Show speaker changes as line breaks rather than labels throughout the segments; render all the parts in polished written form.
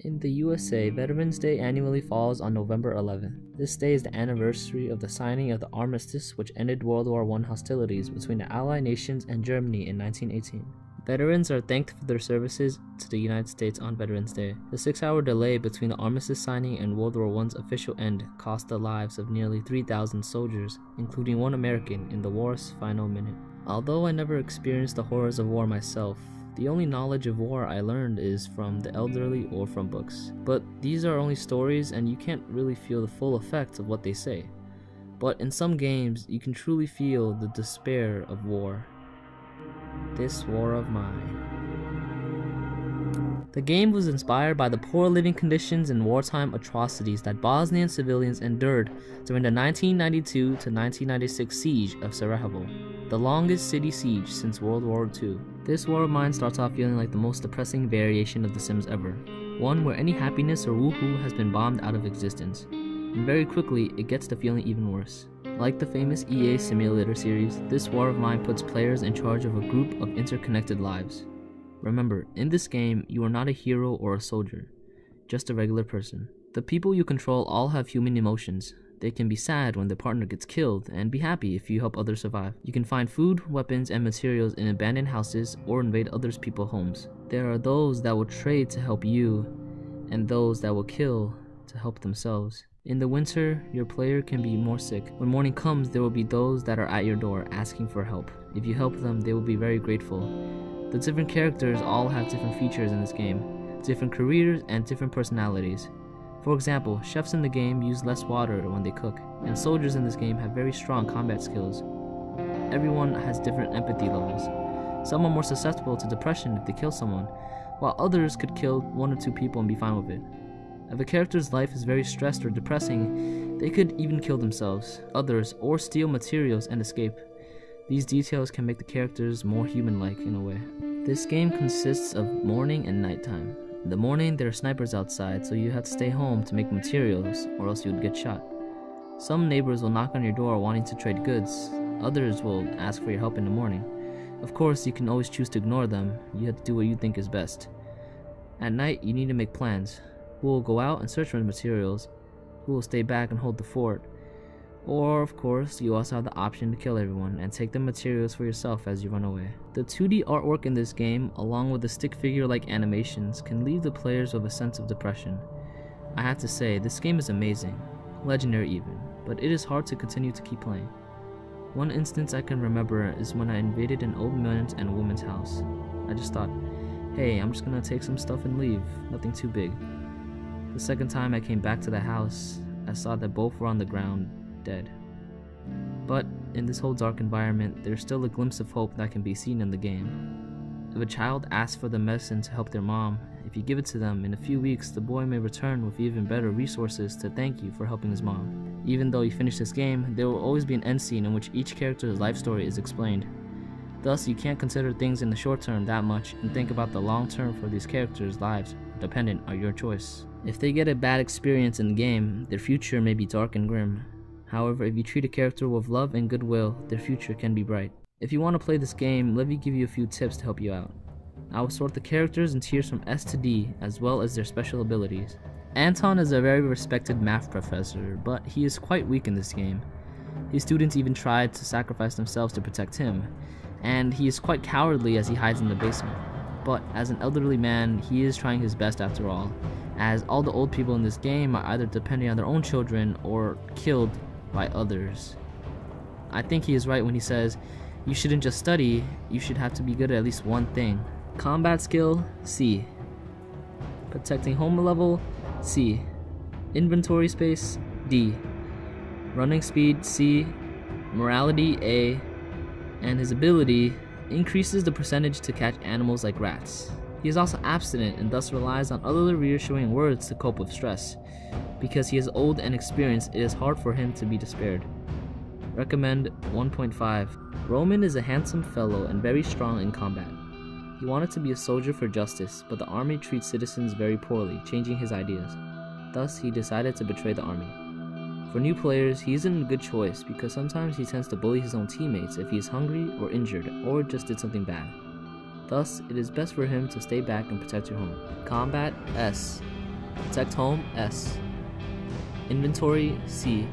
In the USA, Veterans Day annually falls on November 11th. This day is the anniversary of the signing of the armistice which ended World War I hostilities between the Allied nations and Germany in 1918. Veterans are thanked for their services to the United States on Veterans Day. The 6-hour delay between the armistice signing and World War I's official end cost the lives of nearly 3,000 soldiers, including one American, in the war's final minute. Although I never experienced the horrors of war myself, the only knowledge of war I learned is from the elderly or from books. But these are only stories and you can't really feel the full effects of what they say. But in some games, you can truly feel the despair of war. This War of Mine. The game was inspired by the poor living conditions and wartime atrocities that Bosnian civilians endured during the 1992 to 1996 siege of Sarajevo, the longest city siege since World War II. This War of Mine starts off feeling like the most depressing variation of The Sims ever, one where any happiness or woohoo has been bombed out of existence, and very quickly it gets to feeling even worse. Like the famous EA Simulator series, this War of Mine puts players in charge of a group of interconnected lives. Remember, in this game, you are not a hero or a soldier, just a regular person. The people you control all have human emotions. They can be sad when their partner gets killed, and be happy if you help others survive. You can find food, weapons, and materials in abandoned houses or invade other people's homes. There are those that will trade to help you, and those that will kill to help themselves. In the winter, your player can be more sick. When morning comes, there will be those that are at your door asking for help. If you help them, they will be very grateful. The different characters all have different features in this game, different careers and different personalities. For example, chefs in the game use less water when they cook, and soldiers in this game have very strong combat skills. Everyone has different empathy levels. Some are more susceptible to depression if they kill someone, while others could kill 1 or 2 people and be fine with it. If a character's life is very stressed or depressing, they could even kill themselves, others, or steal materials and escape. These details can make the characters more human-like in a way. This game consists of morning and nighttime. In the morning, there are snipers outside, so you have to stay home to make materials, or else you would get shot. Some neighbors will knock on your door wanting to trade goods. Others will ask for your help in the morning. Of course, you can always choose to ignore them. You have to do what you think is best. At night, you need to make plans. Who will go out and search for the materials? Who will stay back and hold the fort? Or, of course, you also have the option to kill everyone and take the materials for yourself as you run away. The 2D artwork in this game, along with the stick figure-like animations, can leave the players with a sense of depression. I have to say, this game is amazing, legendary even, but it is hard to continue to keep playing. One instance I can remember is when I invaded an old man's and a woman's house. I just thought, hey, I'm just gonna take some stuff and leave, nothing too big. The second time I came back to the house, I saw that both were on the ground, dead. But in this whole dark environment, there's still a glimpse of hope that can be seen in the game. If a child asks for the medicine to help their mom, if you give it to them, in a few weeks the boy may return with even better resources to thank you for helping his mom. Even though you finish this game, there will always be an end scene in which each character's life story is explained. Thus, you can't consider things in the short term that much and think about the long term for these characters' lives, dependent on your choice. If they get a bad experience in the game, their future may be dark and grim. However, if you treat a character with love and goodwill, their future can be bright. If you want to play this game, let me give you a few tips to help you out. I will sort the characters in tiers from S to D, as well as their special abilities. Anton is a very respected math professor, but he is quite weak in this game. His students even tried to sacrifice themselves to protect him, and he is quite cowardly as he hides in the basement. But as an elderly man, he is trying his best after all, as all the old people in this game are either depending on their own children or killed by others. I think he is right when he says, you shouldn't just study, you should have to be good at least one thing. Combat skill, C. Protecting home level, C. Inventory space, D. Running speed, C. Morality, A. And his ability increases the percentage to catch animals like rats. He is also abstinent and thus relies on other reassuring words to cope with stress. Because he is old and experienced, it is hard for him to be despaired. Recommend 1.5. Roman is a handsome fellow and very strong in combat. He wanted to be a soldier for justice, but the army treats citizens very poorly, changing his ideas. Thus, he decided to betray the army. For new players, he isn't a good choice because sometimes he tends to bully his own teammates if he is hungry or injured or just did something bad. Thus, it is best for him to stay back and protect your home. Combat, S. Protect home S. Inventory C.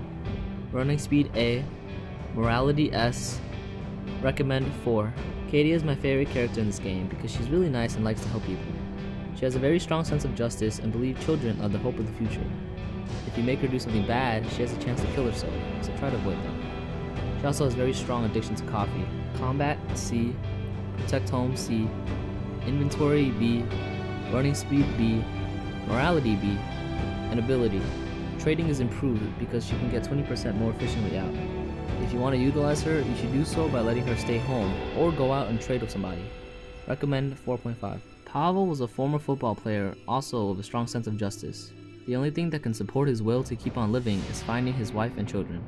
Running speed A. Morality S. Recommend 4. Katie is my favorite character in this game because she's really nice and likes to help people. She has a very strong sense of justice and believes children are the hope of the future. If you make her do something bad, she has a chance to kill herself, so try to avoid that. She also has very strong addiction to coffee. Combat C. Protect home C. Inventory B. Running speed B. Morality B. And ability. Trading is improved because she can get 20% more efficiently out. If you want to utilize her, you should do so by letting her stay home or go out and trade with somebody. Recommend 4.5. Pavel was a former football player, also with a strong sense of justice. The only thing that can support his will to keep on living is finding his wife and children.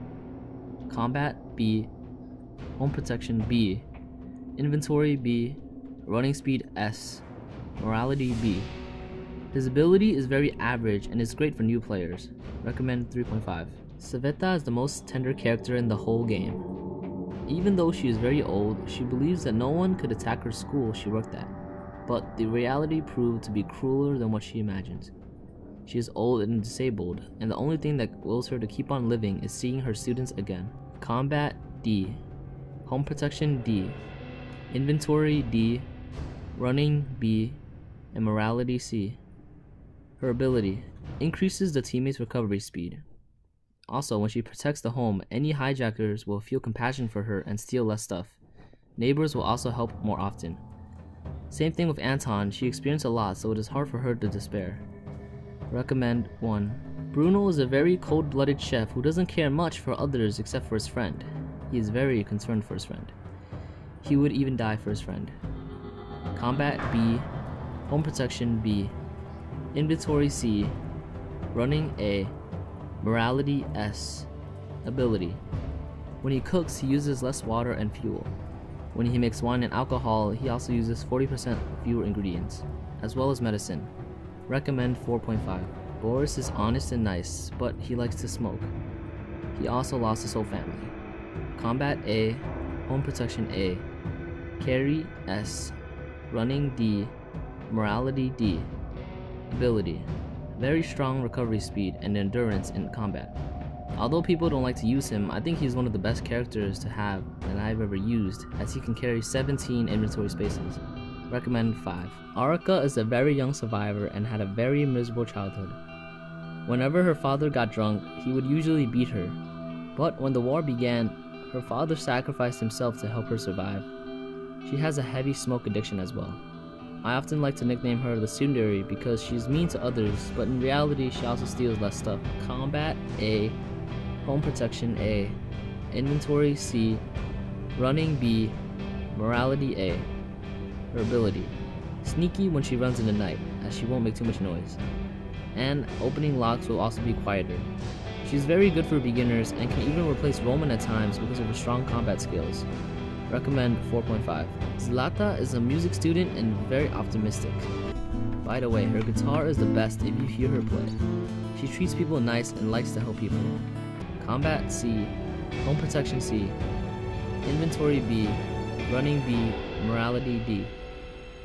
Combat B. Home protection B. Inventory B. Running speed S. Morality B. His ability is very average and is great for new players. Recommend 3.5. Sveta is the most tender character in the whole game. Even though she is very old, she believes that no one could attack her school she worked at. But the reality proved to be crueler than what she imagined. She is old and disabled, and the only thing that wills her to keep on living is seeing her students again. Combat D. Home protection D. Inventory D. Running B. And morality C. Her ability increases the teammate's recovery speed. Also, when she protects the home, any hijackers will feel compassion for her and steal less stuff. Neighbors will also help more often. Same thing with Anton, she experienced a lot, so it is hard for her to despair. Recommend 1. Bruno is a very cold-blooded chef who doesn't care much for others except for his friend. He is very concerned for his friend. He would even die for his friend. Combat B. Home protection B. Inventory C. Running A. Morality S. Ability. When he cooks, he uses less water and fuel. When he makes wine and alcohol, he also uses 40% fewer ingredients, as well as medicine. Recommend 4.5. Boris is honest and nice, but he likes to smoke. He also lost his whole family. Combat A. Home protection A. Carry S. Running D. Morality D. Ability. Very strong recovery speed and endurance in combat. Although people don't like to use him, I think he's one of the best characters to have that I've ever used, as he can carry 17 inventory spaces. Recommend 5. Arika is a very young survivor and had a very miserable childhood. Whenever her father got drunk, he would usually beat her. But when the war began, her father sacrificed himself to help her survive. She has a heavy smoke addiction as well. I often like to nickname her the tsundere because she's mean to others, but in reality she also steals less stuff. Combat A. Home protection A. Inventory C. Running B. Morality A. Her ability. Sneaky when she runs in the night, as she won't make too much noise. And opening locks will also be quieter. She's very good for beginners and can even replace Roman at times because of her strong combat skills. Recommend 4.5. Zlata is a music student and very optimistic. By the way, her guitar is the best if you hear her play. She treats people nice and likes to help people. Combat C. Home protection C. Inventory B. Running B. Morality D.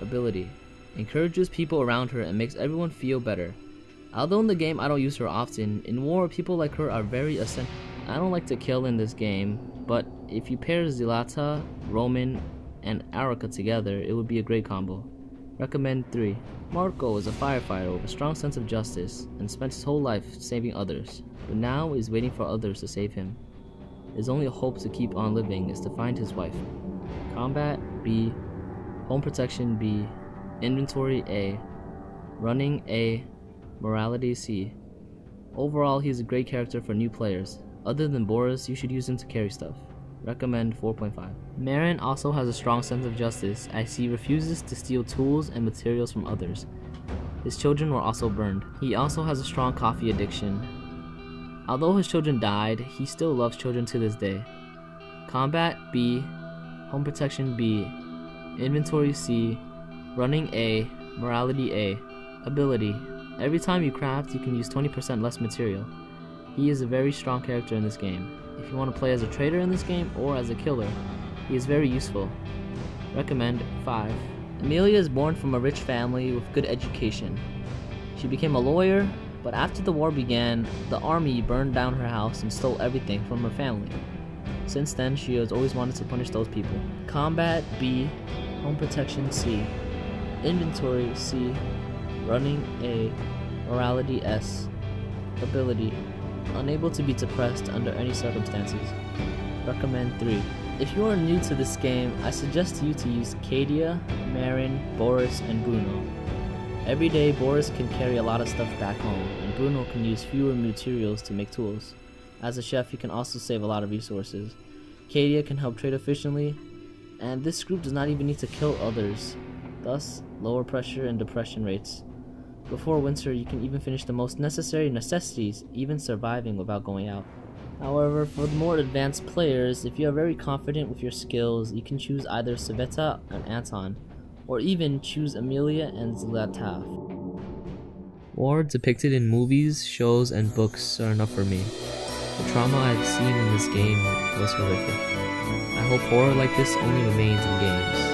Ability. Encourages people around her and makes everyone feel better. Although in the game I don't use her often, in war people like her are very essential. I don't like to kill in this game, but if you pair Zlata, Roman, and Arika together, it would be a great combo. Recommend 3. Marco is a firefighter with a strong sense of justice and spent his whole life saving others, but now is waiting for others to save him. His only hope to keep on living is to find his wife. Combat B. Home protection B. Inventory A. Running A. Morality C. Overall, he is a great character for new players. Other than Boris, you should use him to carry stuff. Recommend 4.5. Marin also has a strong sense of justice as he refuses to steal tools and materials from others. His children were also burned. He also has a strong coffee addiction. Although his children died, he still loves children to this day. Combat B. Home protection B. Inventory C. Running A. Morality A. Ability. Every time you craft, you can use 20% less material. He is a very strong character in this game. If you want to play as a trader in this game or as a killer, he is very useful. Recommend 5. Amelia is born from a rich family with good education. She became a lawyer, But after the war began, the army burned down her house and stole everything from her family. Since then, she has always wanted to punish those people. Combat B, home protection C, inventory C, running A, morality S, ability, unable to be depressed under any circumstances. Recommend 3. If you are new to this game, I suggest you to use Kadia, Marin, Boris, and Bruno. Every day, Boris can carry a lot of stuff back home, and Bruno can use fewer materials to make tools. As a chef, he can also save a lot of resources. Kadia can help trade efficiently, and this group does not even need to kill others, thus lower pressure and depression rates. Before winter, you can even finish the most necessary necessities, even surviving without going out. However, for the more advanced players, if you are very confident with your skills, you can choose either Sveta and Anton, or even choose Amelia and Zlatav. War depicted in movies, shows, and books are enough for me. The trauma I've seen in this game was horrific. I hope horror like this only remains in games.